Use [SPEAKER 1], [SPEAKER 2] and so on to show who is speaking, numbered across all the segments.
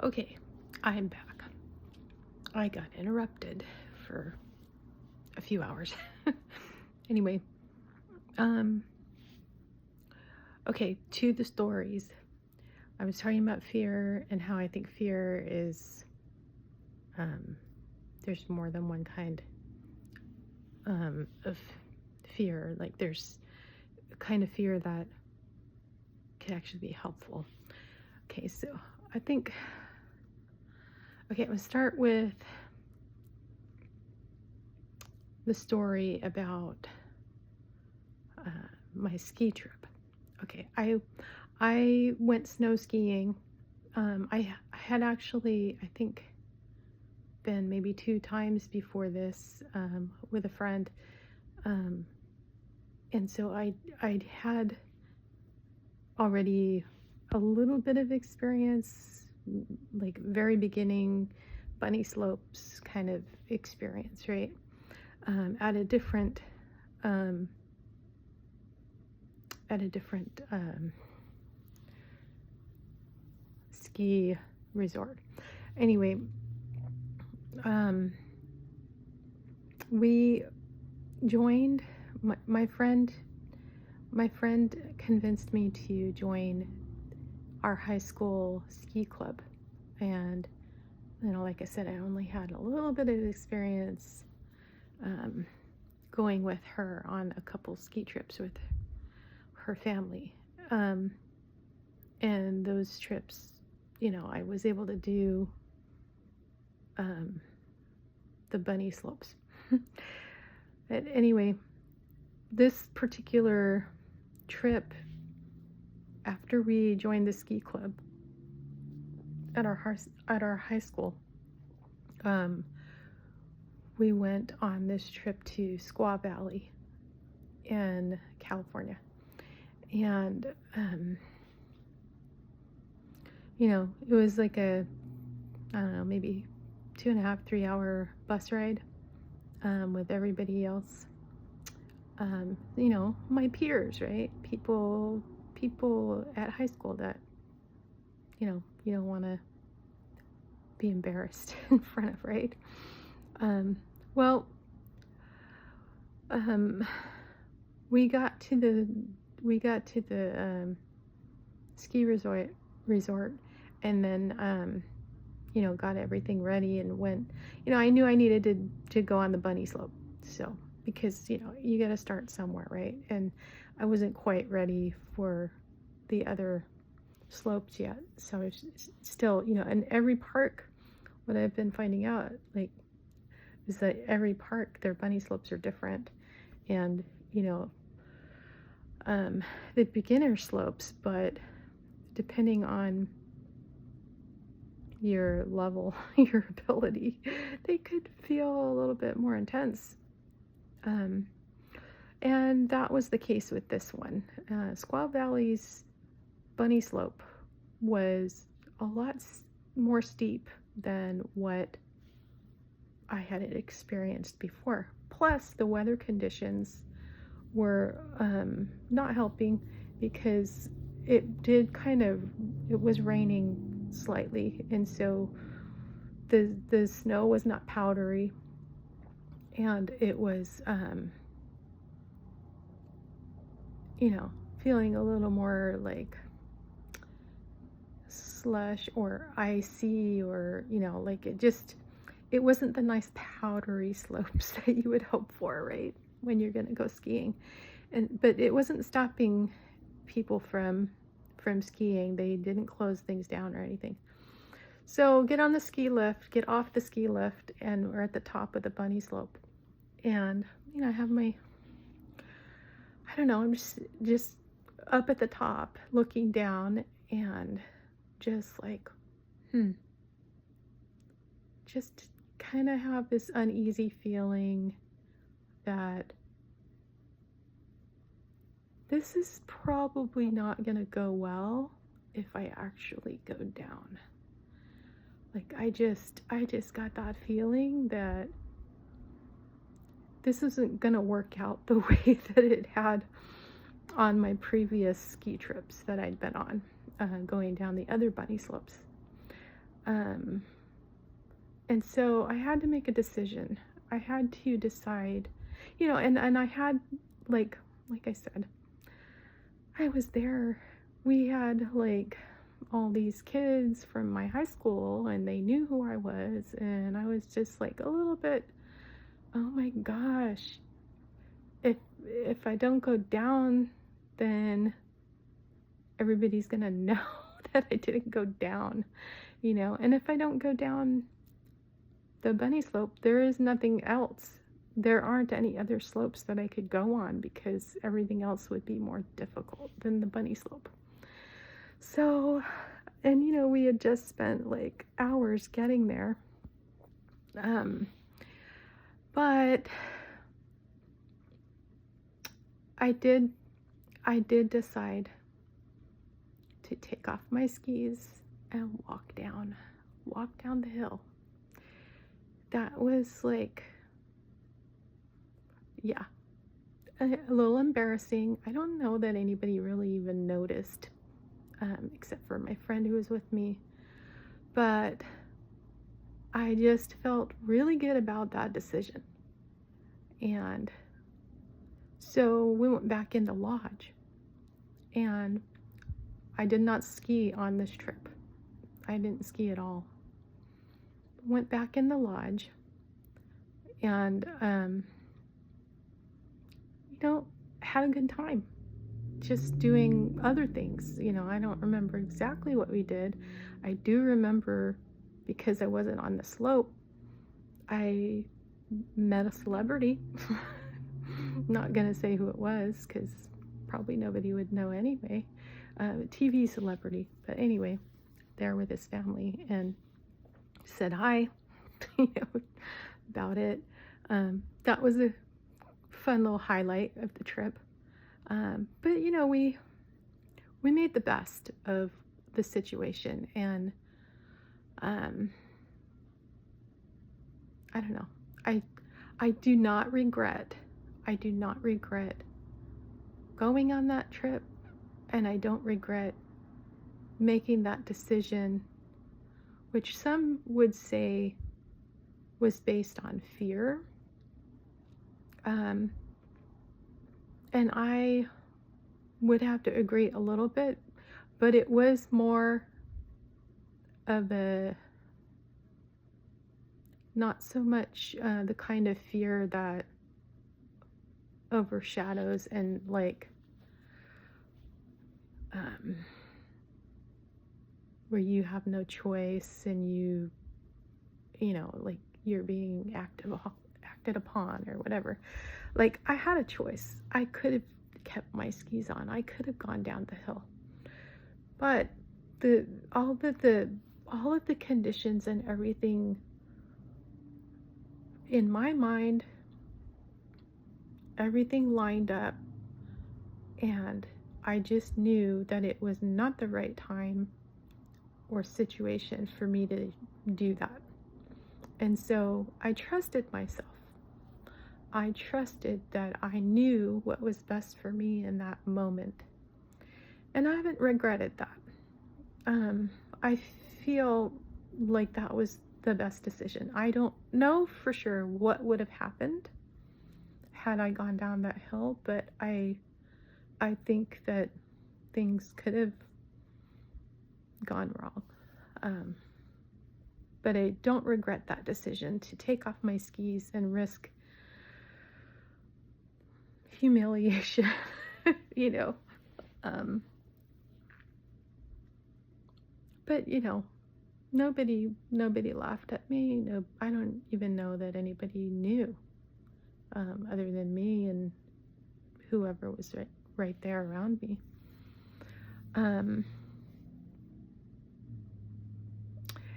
[SPEAKER 1] Okay, I'm back. I got interrupted for a few hours. Anyway, um, okay, to the stories. I was talking about fear and how I think fear is, um, there's more than one kind of fear. Like there's a kind of fear that can actually be helpful. Okay, so I think, okay, I'm gonna start with the story about uh, my ski trip. Okay, I went snow skiing. I had actually, I think, been maybe 2 times before this with a friend, um, and so I'd had already a little bit of experience, like very beginning bunny slopes kind of experience, right? At a different um, ski resort. Anyway, um, we joined my friend. My friend convinced me to join our high school ski club, and like I said, I only had a little bit of experience um, going with her on a couple ski trips with her family, and those trips, I was able to do um, the bunny slopes. But anyway, this particular trip, after we joined the ski club at our high school, we went on this trip to Squaw Valley in California, and it was like a, I don't know, maybe 2.5, 3 hour bus ride with everybody else. My peers, right? People at high school that, you don't want to be embarrassed in front of, right? Well, we got to the ski resort, and then got everything ready and went. I knew I needed to go on the bunny slope, so because you got to start somewhere, right? And I wasn't quite ready for the other slopes yet, so it's still, and every park, what I've been finding out, like, is that every park, their bunny slopes are different, and the beginner slopes, but depending on your level, your ability, they could feel a little bit more intense. And that was the case with this one. Squaw Valley's bunny slope was a lot more steep than what I had experienced before. Plus, the weather conditions were not helping, because it was raining slightly, and so the snow was not powdery, and it was feeling a little more like slush or icy, or like it wasn't the nice powdery slopes that you would hope for, right, when you're going to go skiing. But it wasn't stopping people from skiing. They didn't close things down or anything. So get off the ski lift, and we're at the top of the bunny slope. And I have I don't know, I'm just up at the top looking down, and just like, just kind of have this uneasy feeling that this is probably not going to go well if I actually go down. Like, I just got that feeling that this isn't going to work out the way that it had on my previous ski trips that I'd been on, going down the other bunny slopes. Um, and so I had to make a decision. I had to decide, and I had, like I said, I was there. We had like all these kids from my high school and they knew who I was, and I was just like a little bit, oh my gosh, if I don't go down, then everybody's gonna know that I didn't go down, and if I don't go down the bunny slope, there is nothing else. There aren't any other slopes that I could go on because everything else would be more difficult than the bunny slope. So, and we had just spent like hours getting there. But I did decide to take off my skis and walk down the hill. That was like, yeah, a little embarrassing. I don't know that anybody really even noticed, except for my friend who was with me. But I just felt really good about that decision. And so we went back in the lodge, and I did not ski on this trip. I didn't ski at all. Went back in the lodge and, had a good time just doing other things. I don't remember exactly what we did. I do remember, because I wasn't on the slope, I met a celebrity. I'm not gonna say who it was because probably nobody would know anyway. TV celebrity, but anyway, there with his family, and said hi, about it. That was a fun little highlight of the trip. But we made the best of the situation, and I don't know. I do not regret. I do not regret going on that trip, and I don't regret making that decision, which some would say was based on fear. And I would have to agree a little bit, but it was more of a, not so much the kind of fear that overshadows and where you have no choice and like you're being acted upon or whatever. Like, I had a choice. I could have kept my skis on. I could have gone down the hill. But all of the conditions and everything in my mind, everything lined up, and I just knew that it was not the right time or situation for me to do that. And so I trusted myself. I trusted that I knew what was best for me in that moment. And I haven't regretted that. I feel like that was the best decision. I don't know for sure what would have happened had I gone down that hill, but I think that things could have gone wrong. But I don't regret that decision to take off my skis and risk humiliation, but nobody laughed at me. No, I don't even know that anybody knew, other than me and whoever was right there around me.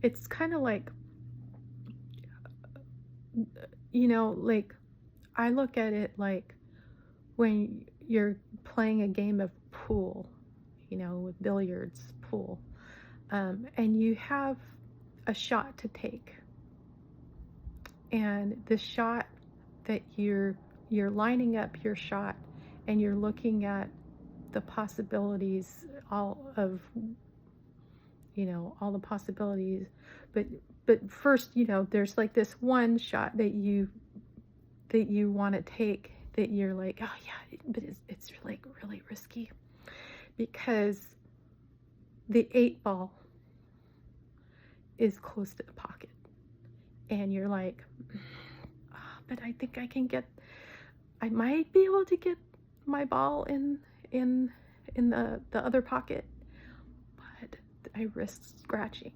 [SPEAKER 1] It's kind of like, like, I look at it like when you're playing a game of pool, with billiards, pool, and you have a shot to take, and the shot that you're lining up your shot, and you're looking at the possibilities all of all the possibilities. But first, there's like this one shot that you want to take, that you're like, oh yeah, but it's like really risky, because the 8 ball is close to the pocket, and you're like, "Ah, but I think I might be able to get my ball in the other pocket, but I risk scratching.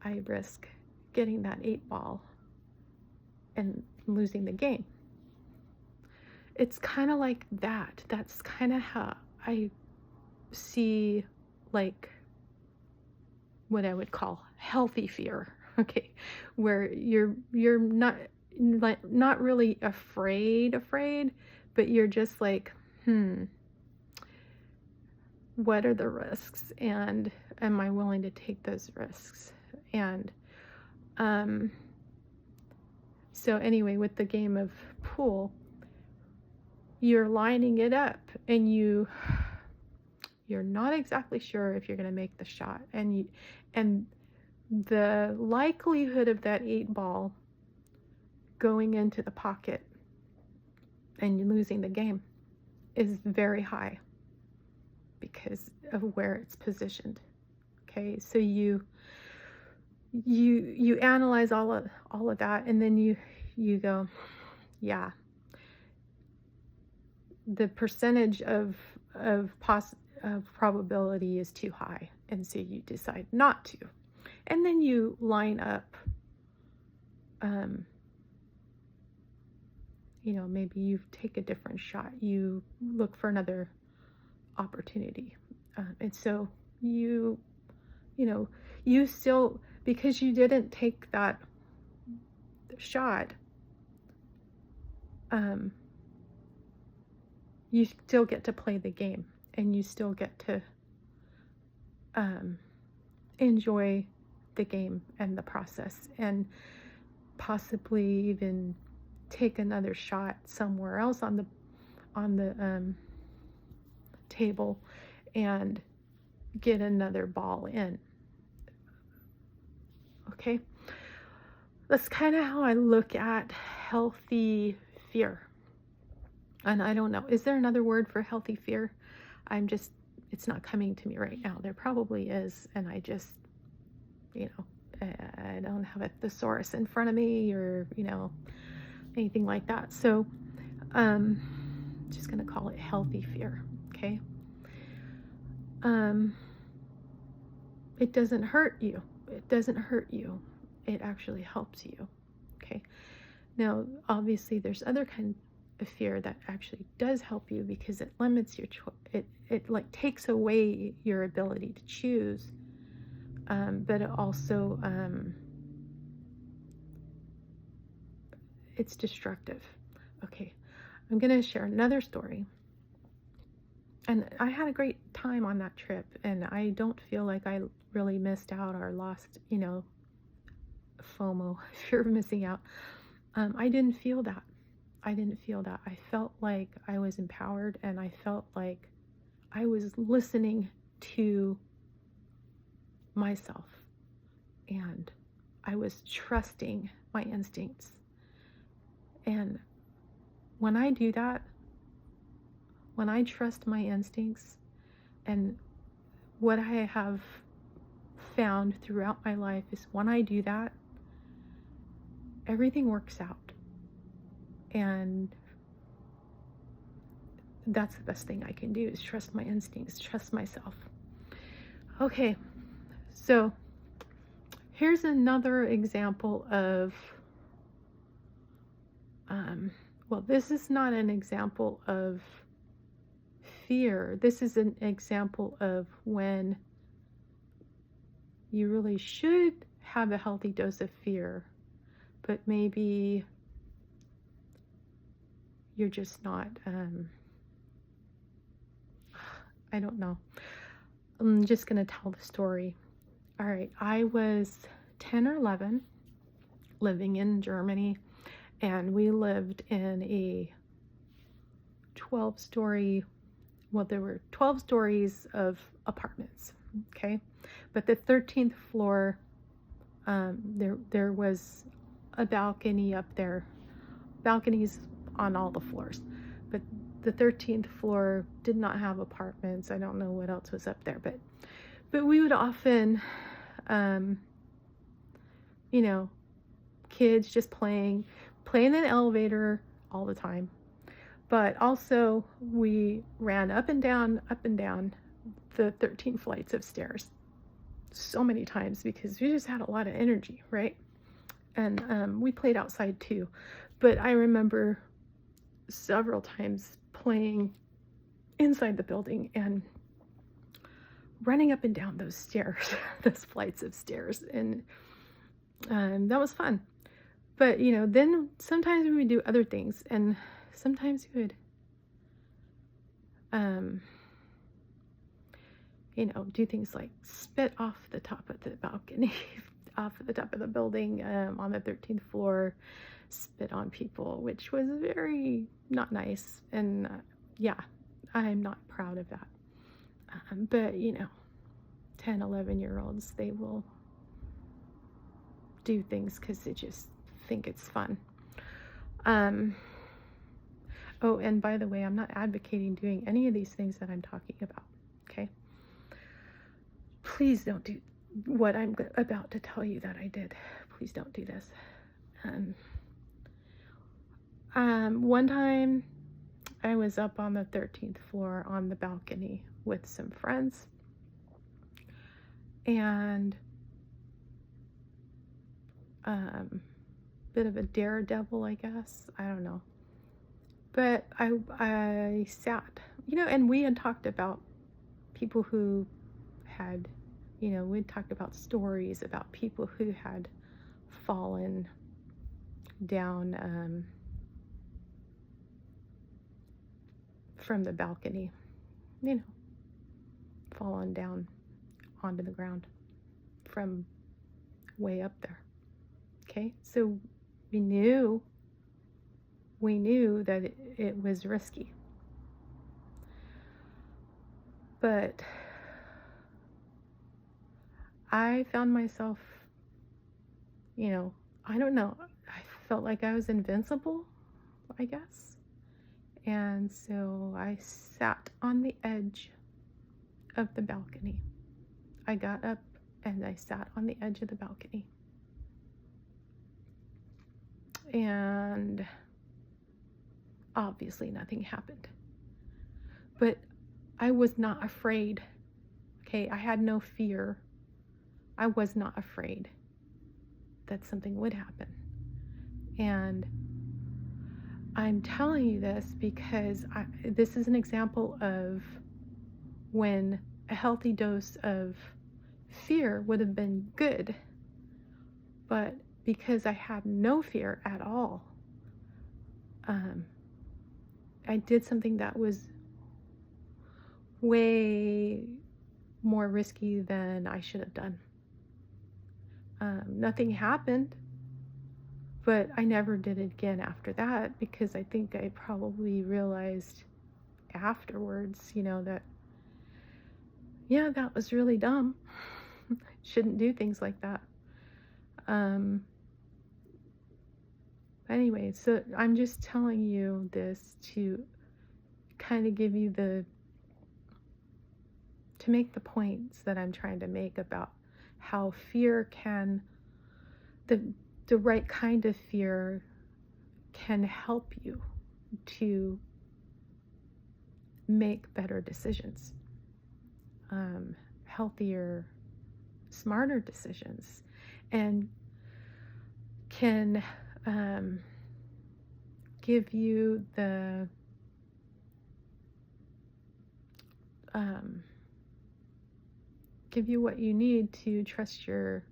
[SPEAKER 1] I risk getting that 8 ball and losing the game." It's kind of like that. That's kind of how I see, like, what I would call healthy fear. Okay, where you're not, like, not really afraid, but you're just like, what are the risks, and am I willing to take those risks? And so anyway, with the game of pool, you're lining it up, and you're not exactly sure if you're going to make the shot, and the likelihood of that 8 ball going into the pocket and you losing the game is very high because of where it's positioned. Okay, so you analyze all of that, and then you go, yeah, the percentage of probability is too high, and so you decide not to. And then you line up, maybe you take a different shot, you look for another opportunity, and so you still, because you didn't take that shot, you still get to play the game, and you still get to enjoy the game and the process, and possibly even take another shot somewhere else on the table and get another ball in. Okay, that's kind of how I look at healthy fear. And I don't know, is there another word for healthy fear? It's not coming to me right now. There probably is, and I just, I don't have a thesaurus in front of me, or anything like that. So just gonna call it healthy fear. Okay. It doesn't hurt you. It actually helps you. Okay. Now, obviously, there's other kind of fear that actually does help you, because it limits your choice. It like takes away your ability to choose, but it also it's destructive. Okay, I'm gonna share another story. And I had a great time on that trip, and I don't feel like I really missed out or lost, FOMO, fear of missing out. I didn't feel that. I felt like I was empowered, and I felt like I was listening to myself, and I was trusting my instincts. And when I do that, when I trust my instincts, and what I have found throughout my life is, when I do that, everything works out. And that's the best thing I can do, is trust my instincts, trust myself. Okay, so here's another example of, well, this is not an example of fear. This is an example of when you really should have a healthy dose of fear, but maybe you're just not, I don't know. I'm just going to tell the story. All right, I was 10 or 11, living in Germany, and we lived in a 12-story, well, there were 12 stories of apartments. Okay. But the 13th floor, there was a balcony up there, balconies on all the floors, but the 13th floor did not have apartments. I don't know what else was up there, but we would often, um, you know, kids just playing in the elevator all the time. But also we ran up and down the 13 flights of stairs so many times because we just had a lot of energy, right? And we played outside too. But I remember several times playing inside the building and running up and down those stairs, those flights of stairs. And that was fun. But, then sometimes we would do other things. And sometimes we would, do things like spit off the top of the balcony, off of the top of the building on the 13th floor, spit on people, which was very not nice. And yeah, I'm not proud of that. But 10, 11-year-olds, they will do things because they just think it's fun. Oh, and by the way, I'm not advocating doing any of these things that I'm talking about, okay? Please don't do what I'm about to tell you that I did. Please don't do this. One time I was up on the 13th floor on the balcony with some friends, and bit of a daredevil, I guess. I don't know. But I sat, and we had talked about people who had, we talked about stories about people who had fallen down from the balcony, fallen down onto the ground from way up there. Okay, so we knew that it was risky. But I found myself, I don't know, I felt like I was invincible, I guess. And so I sat on the edge of the balcony. I got up and I sat on the edge of the balcony. And obviously nothing happened. But I was not afraid. Okay, I had no fear. I was not afraid that something would happen. And I'm telling you this because this is an example of when a healthy dose of fear would have been good. But because I had no fear at all, I did something that was way more risky than I should have done. Nothing happened, but I never did it again after that because I think I probably realized afterwards, that, yeah, that was really dumb. Shouldn't do things like that. Anyway, so I'm just telling you this to kind of give you to make the points that I'm trying to make about how fear can, the right kind of fear can help you to make better decisions, healthier, smarter decisions, and can give you give you what you need to trust your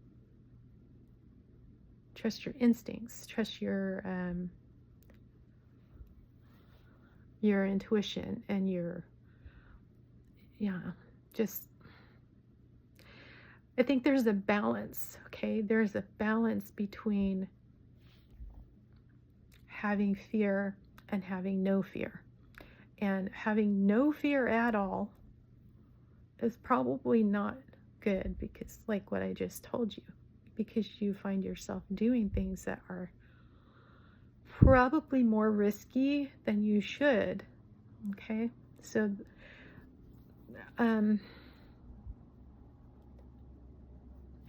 [SPEAKER 1] instincts, trust your intuition and just, I think there's a balance, okay? There's a balance between having fear and having no fear. And having no fear at all is probably not good, because like what I just told you, because you find yourself doing things that are probably more risky than you should. Okay, so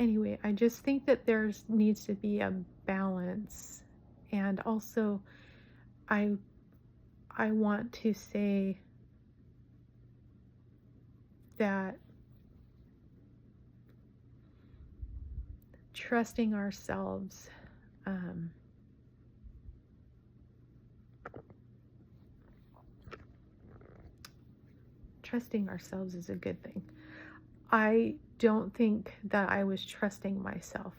[SPEAKER 1] anyway, I just think that there's needs to be a balance. And also I want to say that trusting ourselves, trusting ourselves is a good thing. I don't think that I was trusting myself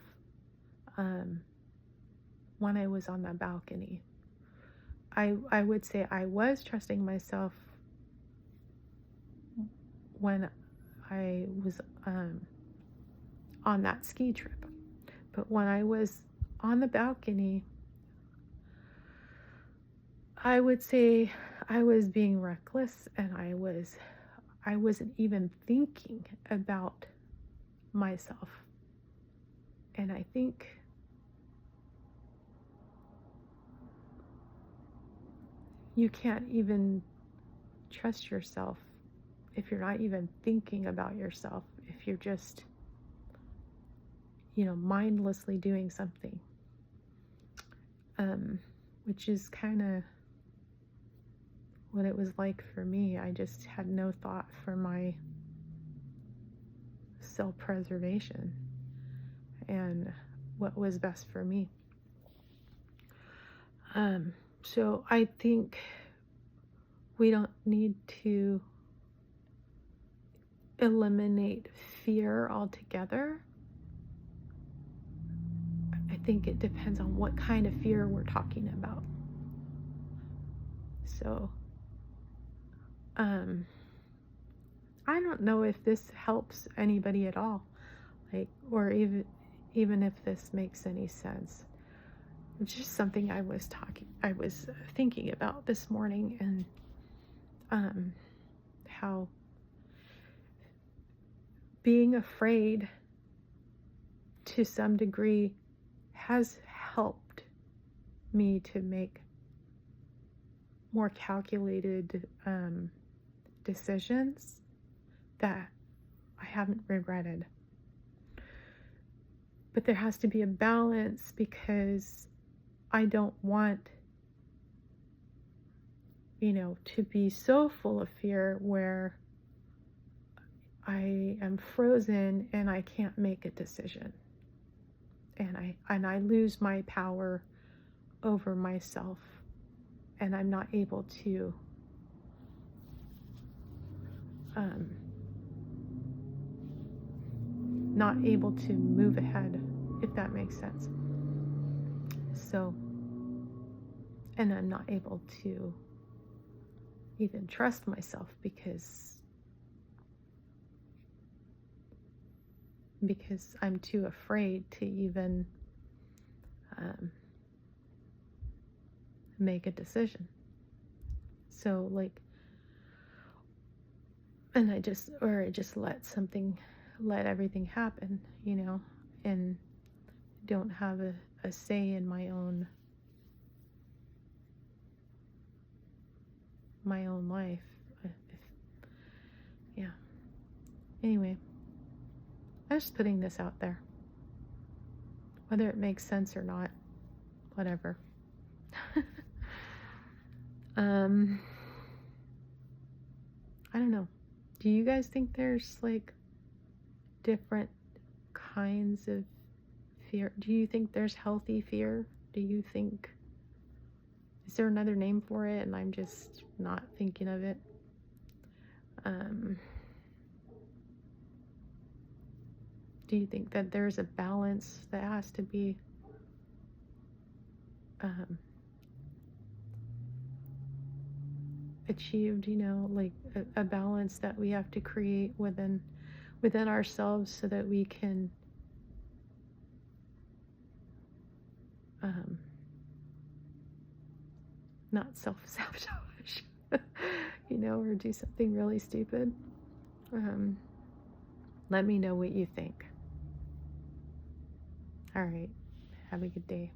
[SPEAKER 1] when I was on the balcony. I would say I was trusting myself when I was on that ski trip. But when I was on the balcony, I would say I was being reckless, and I wasn't even thinking about myself. And I think you can't even trust yourself if you're not even thinking about yourself, if you're just, mindlessly doing something, which is kind of what it was like for me. I just had no thought for my self-preservation and what was best for me. So I think we don't need to eliminate fear altogether. I think it depends on what kind of fear we're talking about. So, I don't know if this helps anybody at all, or even if this makes any sense. It's just something I was thinking about this morning, and how being afraid to some degree has helped me to make more calculated decisions that I haven't regretted. But there has to be a balance, because I don't want, to be so full of fear where I am frozen and I can't make a decision. And I lose my power over myself, and I'm not able to move ahead, if that makes sense. So, and I'm not able to even trust myself, because I'm too afraid to even make a decision. So and I just let everything happen, and don't have a say in my own life. Yeah. Anyway, I'm just putting this out there. Whether it makes sense or not, whatever. I don't know. Do you guys think there's different kinds of fear? Do you think there's healthy fear? Is there another name for it and I'm just not thinking of it? Do you think that there's a balance that has to be achieved, a balance that we have to create within ourselves, so that we can not self-sabotage, or do something really stupid, Let me know what you think. All right. Have a good day.